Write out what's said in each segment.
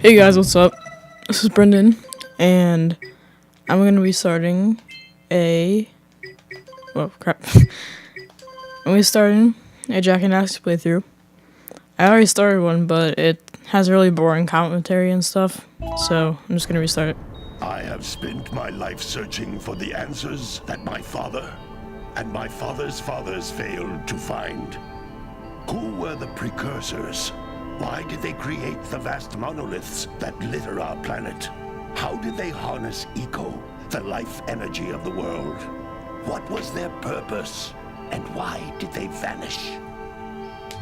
Hey guys, what's up? This is Brendan, and I'm gonna be starting well, crap. I'm gonna be starting a Jack and Daxter playthrough. I already started one, but it has really boring commentary and stuff, so I'm just gonna restart it. I have spent my life searching for the answers that my father and my father's fathers failed to find. Who were the Precursors? Why did they create the vast monoliths that litter our planet? How did they harness eco, the life energy of the world? What was their purpose? And why did they vanish?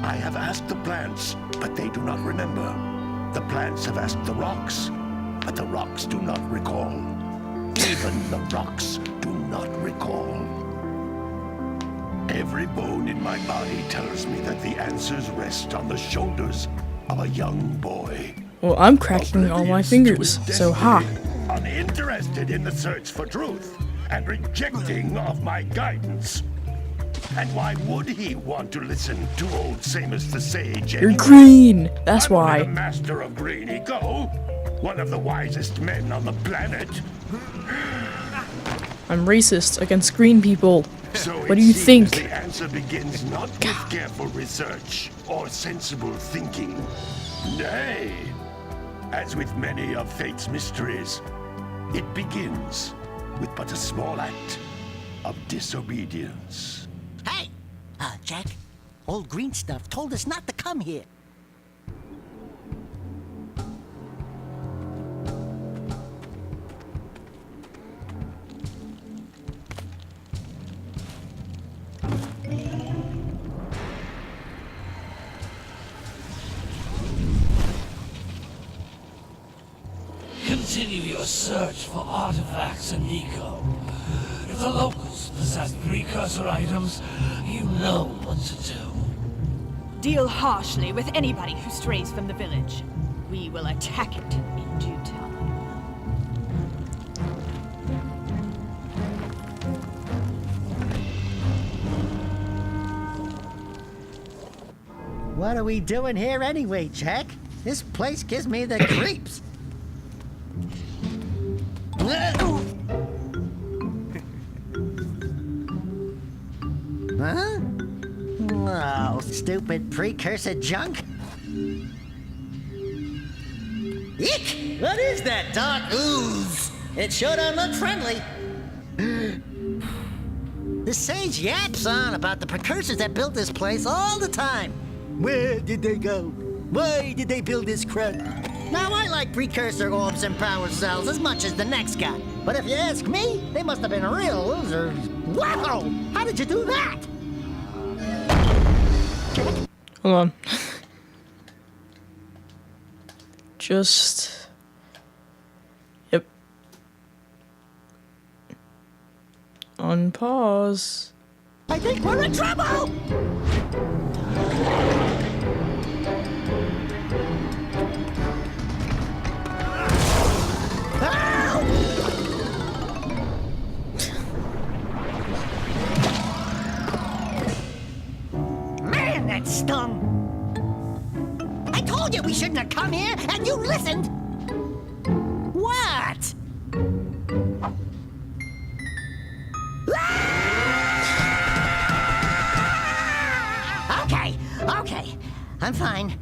I have asked the plants, but they do not remember. The plants have asked the rocks, but the rocks do not recall. Even the rocks do not recall. Every bone in my body tells me that the answers rest on the shoulders of a young boy. Well, I'm cracking all my fingers, so ha. Uninterested in the search for truth and rejecting of my guidance. And why would he want to listen to old Samus the Sage? You're green, that's I'm why. the master of green eco, one of the wisest men on the planet. I'm racist against green people. So What do you think? The answer begins not with careful research or sensible thinking. Nay, as with many of fate's mysteries, it begins with but a small act of disobedience. Hey! Jack, old green stuff told us not to come here. Continue your search for artifacts and eco. If the locals possess precursor items, you know what to do. Deal harshly with anybody who strays from the village. We will attack it in due time. What are we doing here anyway, Jack? This place gives me the creeps. Huh? Oh, stupid precursor junk. Eek! What is that dark ooze? It sure don't look friendly. The sage yaps on about the precursors that built this place all the time. Where did they go? Why did they build this crud? Now, I like precursor orbs and power cells as much as the next guy. But if you ask me, they must have been real losers. Wow! How did you do that? Hold on. Just... Yep. Unpause. I think we're in trouble! Man, that stung! I told you we shouldn't have come here, and you listened! What? Okay. I'm fine.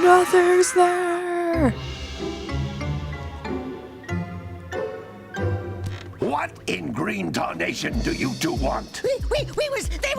Nothing's there! What in green tarnation do you two want? I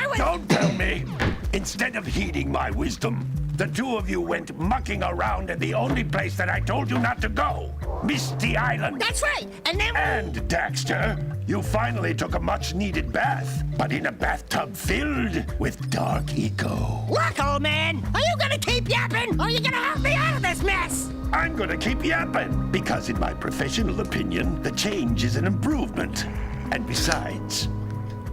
was... Don't tell me! Instead of heeding my wisdom, the two of you went mucking around in the only place that I told you not to go, Misty Island. That's right, and then... And, Daxter, you finally took a much-needed bath, but in a bathtub filled with dark eco. Look, old man, are you gonna keep yapping, or are you gonna help me out of this mess? I'm gonna keep yapping, because in my professional opinion, the change is an improvement. And besides,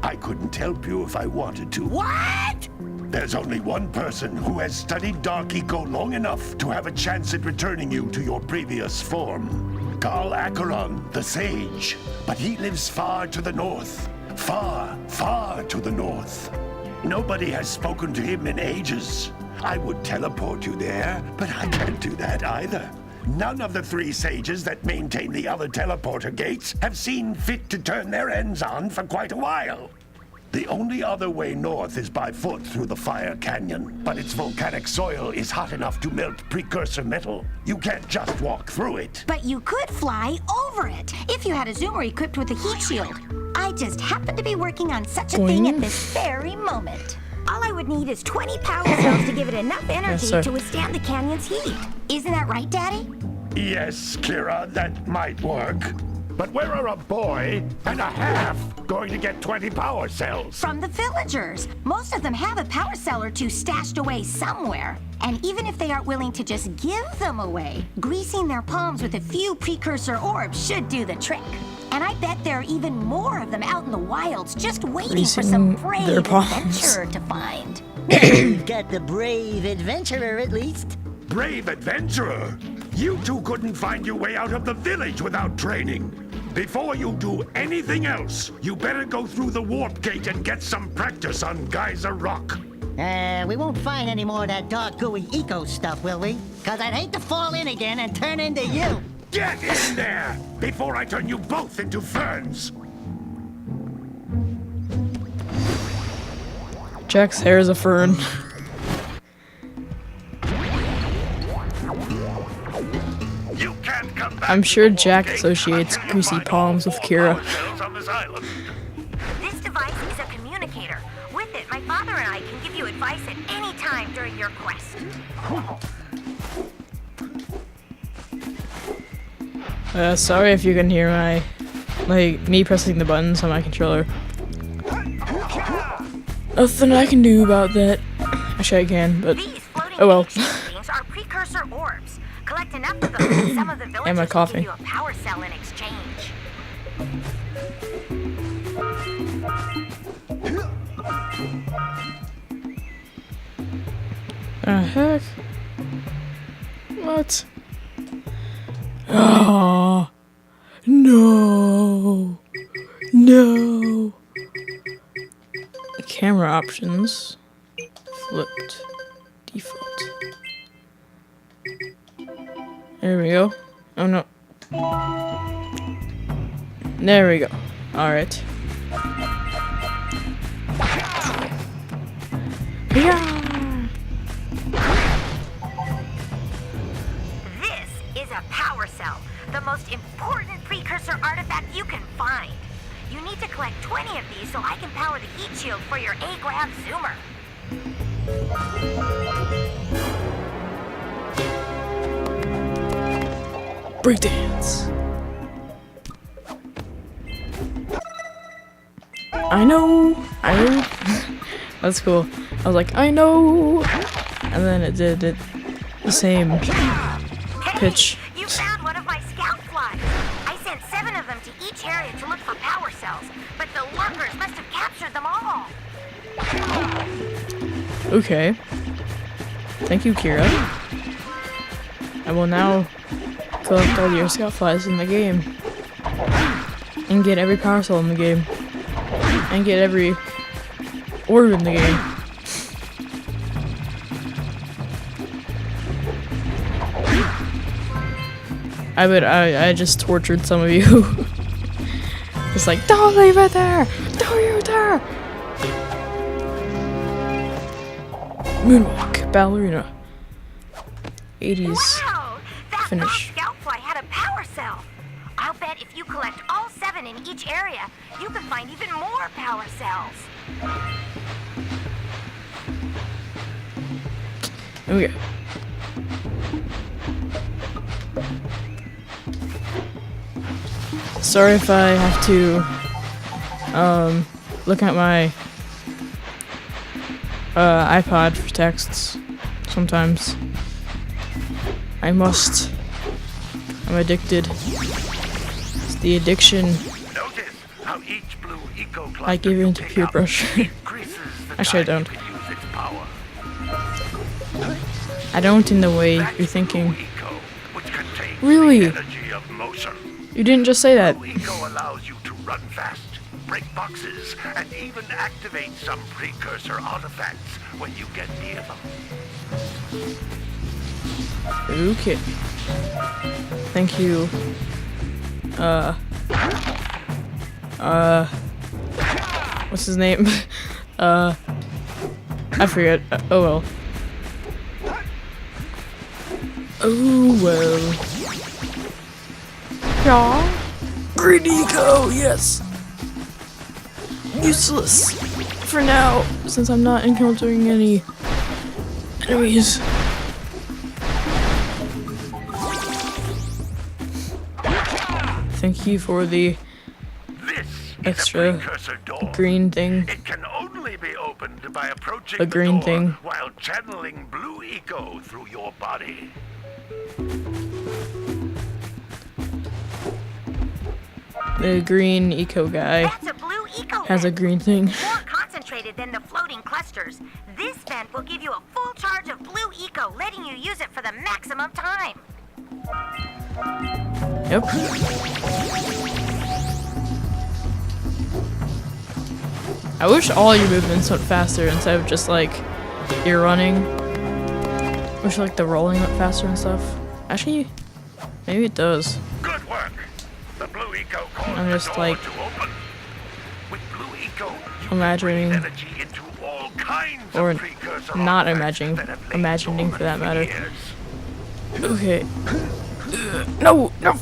I couldn't help you if I wanted to. What? There's only one person who has studied Dark Eco long enough to have a chance at returning you to your previous form. Carl Acheron, the Sage. But he lives far to the north. Far, far to the north. Nobody has spoken to him in ages. I would teleport you there, but I can't do that either. None of the 3 sages that maintain the other teleporter gates have seen fit to turn their ends on for quite a while. The only other way north is by foot through the Fire Canyon, but its volcanic soil is hot enough to melt precursor metal. You can't just walk through it. But you could fly over it if you had a zoomer equipped with a heat shield. I just happen to be working on such a thing at this very moment. All I would need is 20 power cells to give it enough energy to withstand the canyon's heat. Isn't that right, Daddy? Yes, Kira, that might work. But where are a boy and a half going to get 20 power cells? From the villagers. Most of them have a power cell or 2 stashed away somewhere. And even if they aren't willing to just give them away, greasing their palms with a few precursor orbs should do the trick. And I bet there are even more of them out in the wilds just waiting for some brave adventurer to find. We've got the brave adventurer at least. Brave adventurer? You two couldn't find your way out of the village without training. Before you do anything else, you better go through the warp gate and get some practice on Geyser Rock. We won't find any more of that dark gooey eco stuff, will we? Cause I'd hate to fall in again and turn into you. Get in there before I turn you both into ferns. Jack's hair is a fern. You can't come back. I'm sure Jack associates greasy palms with Kira. This device is a communicator. With it, my father and I can give you advice at any time during your quest. Sorry if you can hear me pressing the buttons on my controller. Nothing I can do about that. Actually, I can, but oh well. These are precursor orbs. Collect enough of them, and some of the villagers my will coffee. give you a power cell in exchange. The heck? What? Oh no! No! Camera options. Flipped. Default. There we go. Oh no. There we go. Alright. Yeah! This is a power cell, the most important precursor artifact you can find. You need to collect 20 of these so I can power the heat shield for your A-Grab zoomer. Breakdance. I know. That's cool. I was like, I know, and then it did it the same pitch. Hey, you found one of my scout flies. I sent 7 of them to each area to look for power cells, but the lurkers must have captured them all. Okay. Thank you, Kira. I will now collect all your scout flies in the game. And get every power cell in the game. And get every orb in the game. I just tortured some of you. It's like, don't leave it there! Don't leave it there! Moonwalk, ballerina. 80s Wow! That finish. scout fly had a power cell. I'll bet if you collect all 7 in each area, you can find even more power cells. Okay. Sorry if I have to look at my iPod for texts sometimes. I must. I'm addicted. It's the addiction Notice how each blue eco I give into peer pressure. Actually, I don't. I don't in the way you're thinking. Really? You didn't just say that. Eco allows you to run fast, break boxes, and even activate some precursor artifacts when you get near them. Okay. Thank you. What's his name? I forget. Oh well. Oh well. Yeah. Green Eco, yes. Useless for now, since I'm not encountering any enemies. Thank you for the extra green thing. It can only be opened by approaching A green the door thing. while channeling blue eco through your body. The green eco guy That's a blue eco has a vent. green thing. More concentrated than the floating clusters. This vent will give you a full charge of blue eco, letting you use it for the maximum time. Yep. I wish all your movements went faster instead of just like you're running. Wish like the rolling went faster and stuff. Actually, maybe it does. Good work. The blue eco caused I'm the just, door like, to open. With blue eco, you imagining- can breathe energy into all kinds Or of precursor not artifacts imagining- that have lain imagining for that dormant matter. years. Okay. No, no.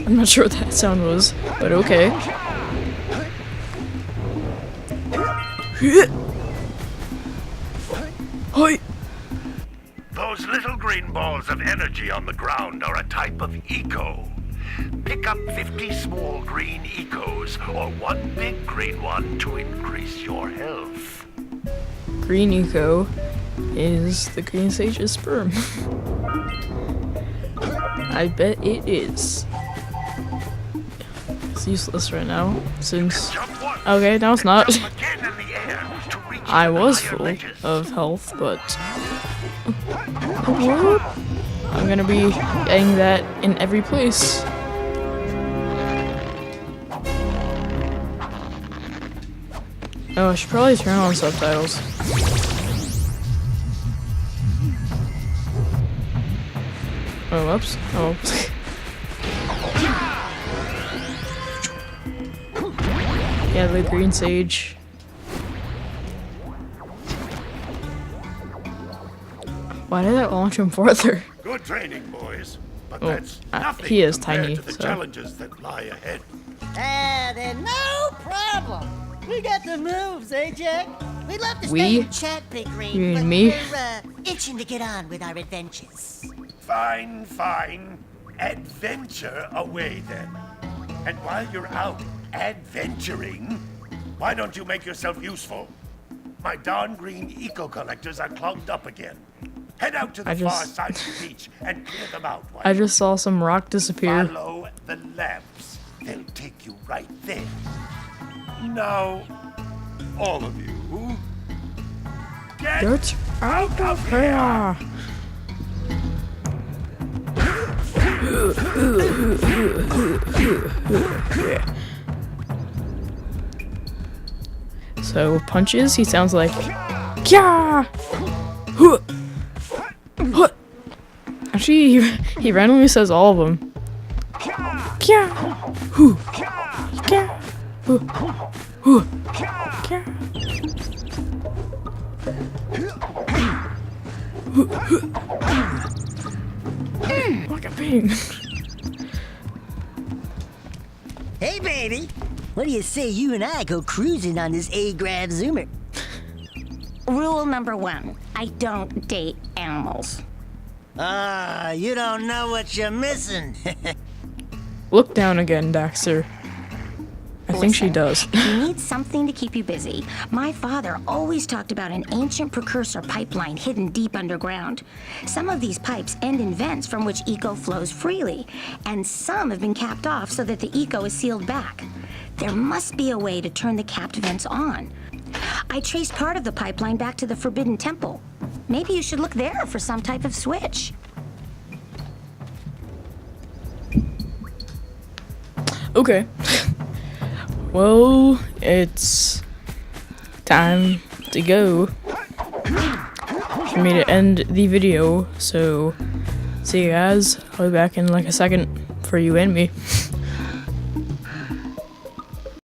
I'm not sure what that sound was, but okay. Hi. Those little green balls of energy on the ground are a type of eco. Pick up 50 small green ecos or one big green one to increase your health. Green eco is the green sage's sperm. I bet it is. It's useless right now since. Jump once, Okay, no, it's then not. jump again in the air to reach I even was higher full ledges. of health, but I'm gonna be getting that in every place. Oh, I should probably turn on subtitles. Oh, whoops. Oh. Yeah, the green sage. Why did that launch him farther? Good training, boys. But Oh, that's nothing he is compared tiny, to the so- challenges that lie ahead. Then no problem. We got the moves, eh, Jack? We'd love to We? stay and chat, Big Green, You mean but me? we're itching to get on with our adventures. Fine, fine. Adventure away then. And while you're out adventuring, why don't you make yourself useful? My darn green eco collectors are clogged up again. Head out to the I far just- side of the beach and clear them out. while I you just saw some rock disappear. follow the lamps. They'll take you right there. Now, all of you, get Get out of here! So punches, he sounds like Kya! Huh! Huh! Actually, he randomly says all of them. Kya! Hoo! Kya! Hoo! Hoo! Kya! Like a ping. Hey, baby. What do you say you and I go cruising on this A-Grab Zoomer? Rule number 1, I don't date animals. You don't know what you're missing. Look down again, Daxter. I think she does. You need something to keep you busy. My father always talked about an ancient precursor pipeline hidden deep underground. Some of these pipes end in vents from which eco flows freely, and some have been capped off so that the eco is sealed back. There must be a way to turn the capped vents on. I traced part of the pipeline back to the Forbidden Temple. Maybe you should look there for some type of switch. Okay. Well, it's time to go for me to end the video. So, see you guys. I'll be back in like a second for you and me.